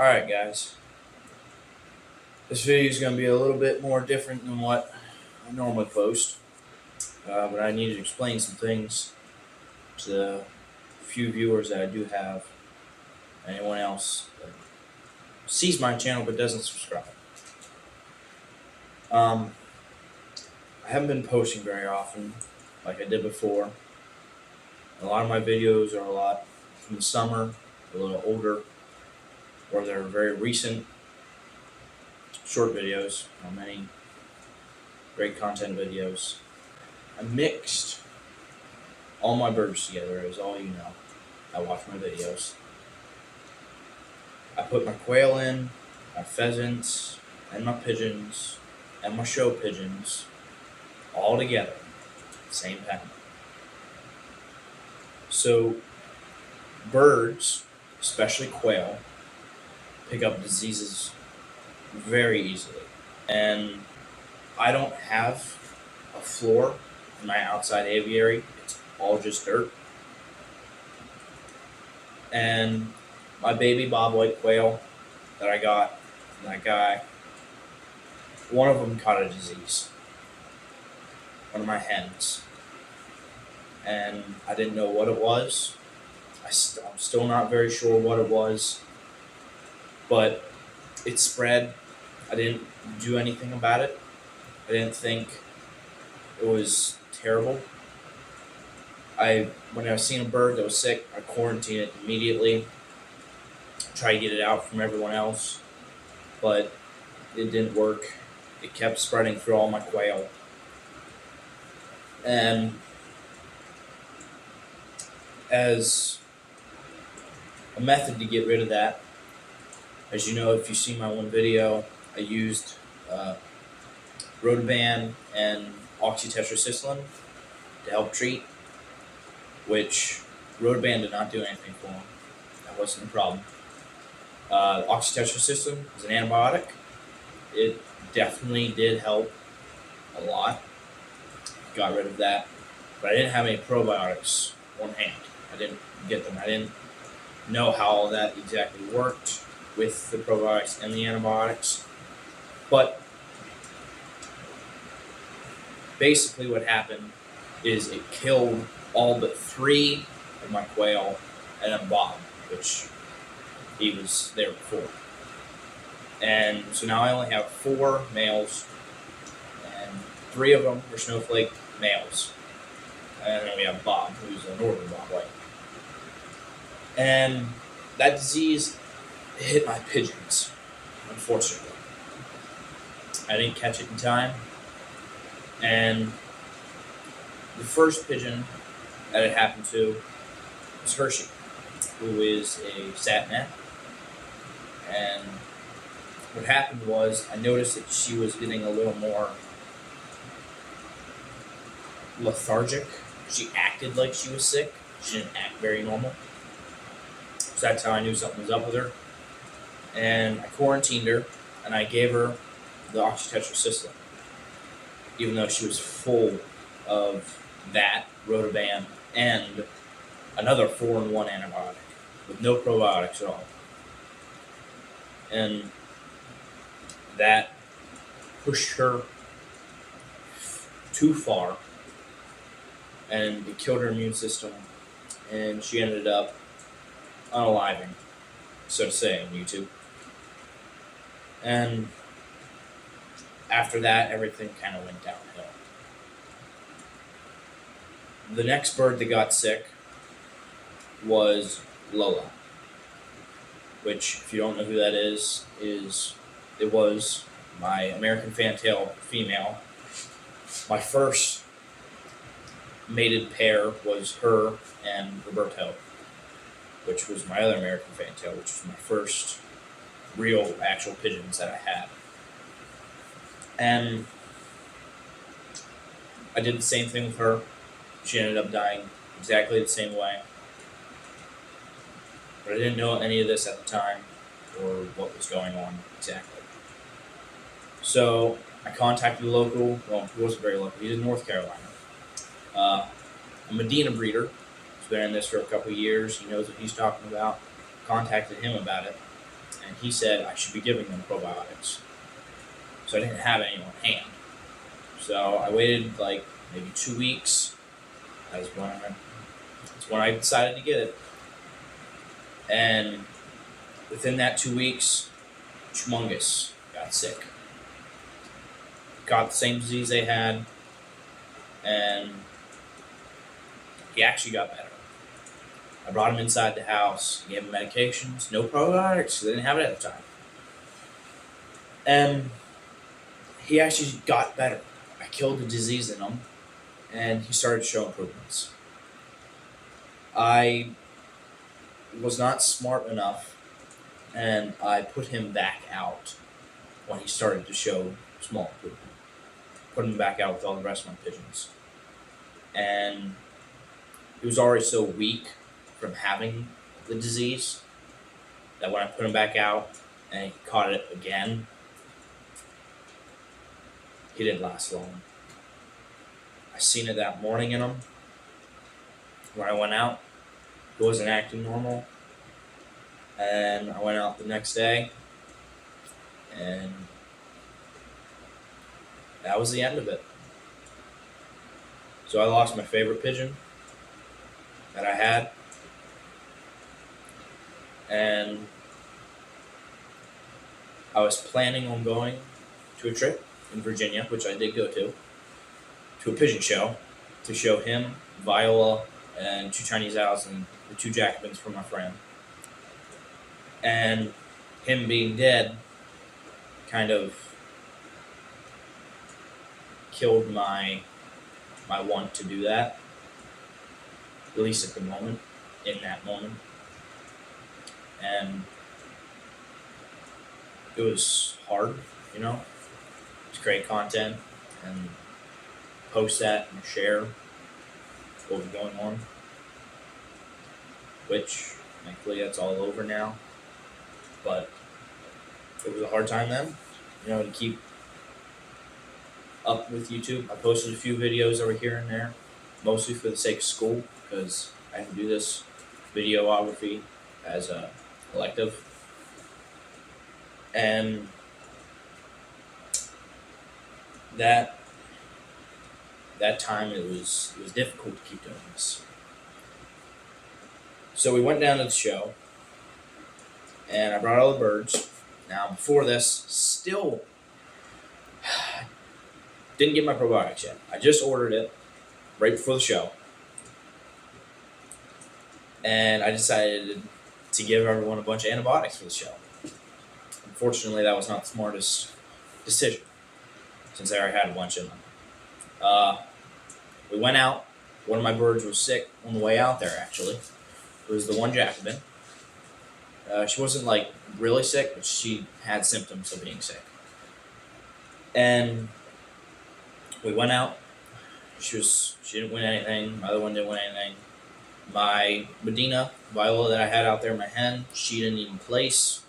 Alright guys, this video is going to be a little bit more different than what I normally post, but I need to explain some things to the few viewers that I do have, and anyone else that sees my channel but doesn't subscribe. I haven't been posting very often like I did before. A lot of my videos are a lot from the summer, a little older, or they're very recent short videos, many great content videos. I mixed all my birds together, as all you know. I watch my videos. I put my quail in, my pheasants, and my pigeons, and my show pigeons, all together at the same time. So, birds, especially quail, pick up diseases very easily. And I don't have a floor in my outside aviary. It's all just dirt. And my baby bobwhite quail that I got from that guy, one of them caught a disease. One of my hens. And I didn't know what it was. I'm still not very sure what it was. But it spread. I didn't do anything about it. I didn't think it was terrible. When I seen a bird that was sick, I quarantined it immediately. Try to get it out from everyone else, but it didn't work. It kept spreading through all my quail. And as a method to get rid of that, as you know, if you see my one video, I used Rotaban and oxytetracycline to help treat, which Rotaban did not do anything for him. That wasn't a problem. Oxytetracycline is an antibiotic. It definitely did help a lot. Got rid of that. But I didn't have any probiotics on hand. I didn't get them. I didn't know how all that exactly worked with the probiotics and the antibiotics. But basically what happened is it killed all but 3 of my quail and then Bob, which he was there before. And so now I only have 4 males, and 3 of them are snowflake males. And then we have Bob, who's a northern bobwhite. And that disease hit my pigeons, unfortunately. I didn't catch it in time. And the first pigeon that it happened to was Hershey, who is a satnet. And what happened was I noticed that she was getting a little more lethargic. She acted like she was sick. She didn't act very normal. So that's how I knew something was up with her. And I quarantined her, and I gave her the oxytetracycline, even though she was full of that, Rotaban, and another 4-in-1 antibiotic with no probiotics at all. And that pushed her too far, and it killed her immune system, and she ended up unaliving, so to say, on YouTube. And after that, everything kind of went downhill. The next bird that got sick was Lola, which, if you don't know who that is it was my American fantail female. My first mated pair was her and Roberto, which was my other American fantail, which was my first real actual pigeons that I had. And I did the same thing with her. She ended up dying exactly the same way. But I didn't know any of this at the time, or what was going on exactly. So I contacted the local, well, he wasn't very local, he's in North Carolina. A Medina breeder. He's been in this for a couple of years. He knows what he's talking about. Contacted him about it. and he said I should be giving them probiotics. So I didn't have any on hand. So I waited like maybe 2 weeks. That's when I decided to get it. And within that 2 weeks, Chumungus got sick. Got the same disease they had, and he actually got better. I brought him inside the house, gave him medications, no probiotics, they didn't have it at the time. And he actually got better. I killed the disease in him, and he started to show improvements. I was not smart enough, and I put him back out when he started to show small improvement. Put him back out with all the rest of my pigeons. And he was already so weak from having the disease that when I put him back out and he caught it again, he didn't last long. I seen it that morning in him. When I went out, he wasn't acting normal. And I went out the next day, and that was the end of it. So I lost my favorite pigeon that I had. And I was planning on going to a trip in Virginia, which I did go to a pigeon show to show him, Viola, and 2 Chinese owls and the 2 Jacobins from my friend. And him being dead kind of killed my want to do that, at least at the moment, in that moment. And it was hard, to create content and post that and share what was going on, which thankfully that's all over now. But it was a hard time then, to keep up with YouTube. I posted a few videos over here and there, mostly for the sake of school, because I have to do this videography as a elective. And that time it was difficult to keep doing this. So we went down to the show, and I brought all the birds. Now before this, still didn't get my probiotics yet. I just ordered it right before the show, and I decided to give everyone a bunch of antibiotics for the show. Unfortunately, that was not the smartest decision, since I already had a bunch of them. We went out. One of my birds was sick on the way out there, actually. It was the 1 Jacobin. She wasn't, really sick, but she had symptoms of being sick. And we went out. She didn't win anything. My other one didn't win anything. My Medina, Viola, that I had out there in my hen, she didn't even place.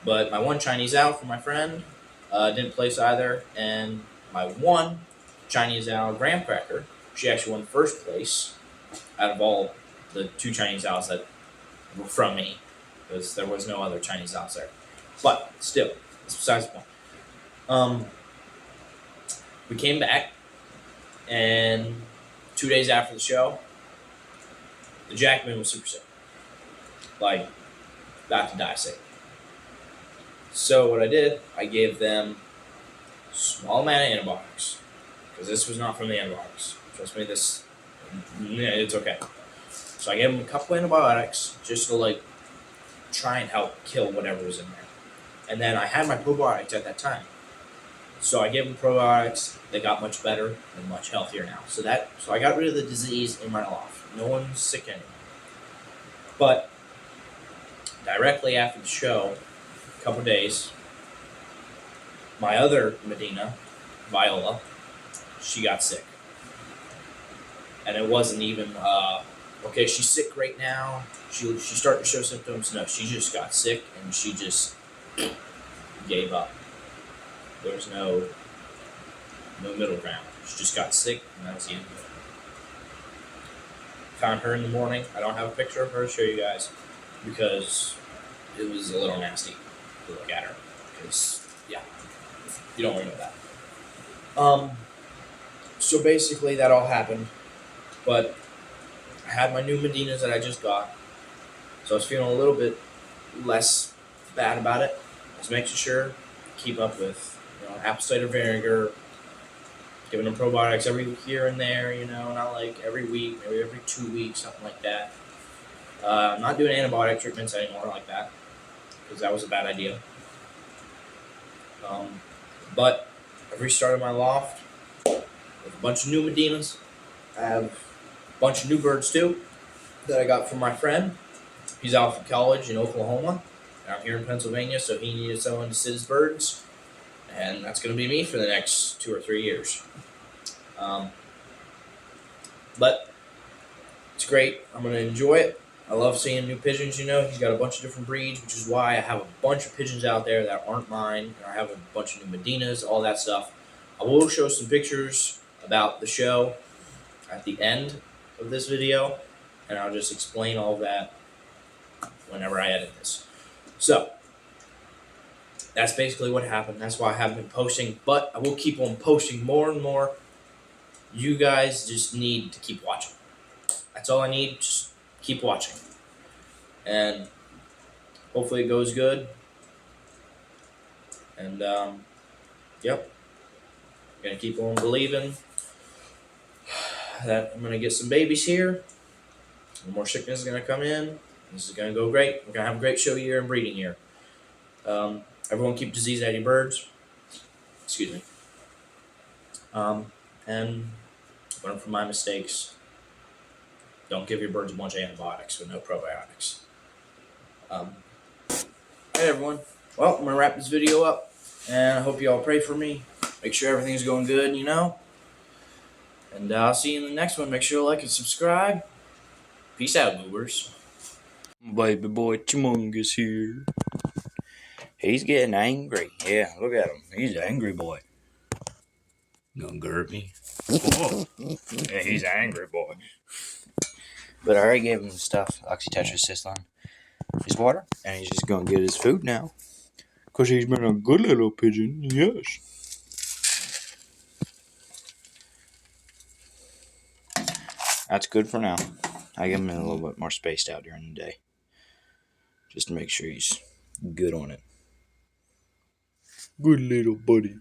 But my 1 Chinese owl from my friend didn't place either. And my 1 Chinese owl, Graham Cracker, she actually won first place out of all the 2 Chinese owls that were from me, because there was no other Chinese owls there. But still, it's besides the point. We came back, and 2 days after the show, the Jacobin was super sick, about to die sick. So what I did, I gave them a small amount of antibiotics, because this was not from the antibiotics. Trust me, it's okay. So I gave them a couple antibiotics just to try and help kill whatever was in there. And then I had my probiotics at that time. So I gave them probiotics. They got much better and much healthier now. So I got rid of the disease in my loft. No one's sick anymore. But directly after the show, a couple days, my other Medina, Viola, she got sick. And it wasn't even, okay, she's sick right now. She started to show symptoms. No, she just got sick and she just gave up. There was no middle ground. She just got sick, and that was the end of it. Found her in the morning. I don't have a picture of her to show you guys because it was a little nasty. to look at her. Because, yeah, you don't want to know that. So basically that all happened. But I had my new Medinas that I just got. So I was feeling a little bit less bad about it. I was making sure to keep up with, apple cider vinegar, giving them probiotics every here and there, not like every week, maybe every 2 weeks, something like that. I'm not doing antibiotic treatments anymore like that because that was a bad idea. But I've restarted my loft with a bunch of new Medinas. I have a bunch of new birds too that I got from my friend. He's out from college in Oklahoma, and I'm here in Pennsylvania, so he needed someone to sit his birds, and that's going to be me for the next 2 or 3 years. But it's great. I'm going to enjoy it. I love seeing new pigeons, He's got a bunch of different breeds, which is why I have a bunch of pigeons out there that aren't mine. And I have a bunch of new Medinas, all that stuff. I will show some pictures about the show at the end of this video, and I'll just explain all of that whenever I edit this. So, that's basically what happened. That's why I haven't been posting, but I will keep on posting more and more. You guys just need to keep watching. That's all I need. Just keep watching. And hopefully it goes good. And, yep. Gonna keep on believing that I'm gonna get some babies here. No more sickness is gonna come in. This is gonna go great. We're gonna have a great show year and breeding year. Everyone keep disease out of your birds. Excuse me. And learn from my mistakes. Don't give your birds a bunch of antibiotics with no probiotics. Hey everyone. Well, I'm gonna wrap this video up, and I hope you all pray for me. Make sure everything's going good, And I'll see you in the next one. Make sure to like and subscribe. Peace out, movers. Baby boy Chumungus here. He's getting angry. Yeah, look at him. He's an angry boy. Gonna hurt me. Oh. Yeah, he's an angry boy. But I already gave him stuff, oxytetracycline, his water, and he's just gonna get his food now. Because he's been a good little pigeon, yes. That's good for now. I give him a little bit more spaced out during the day. Just to make sure he's good on it. Good little buddy.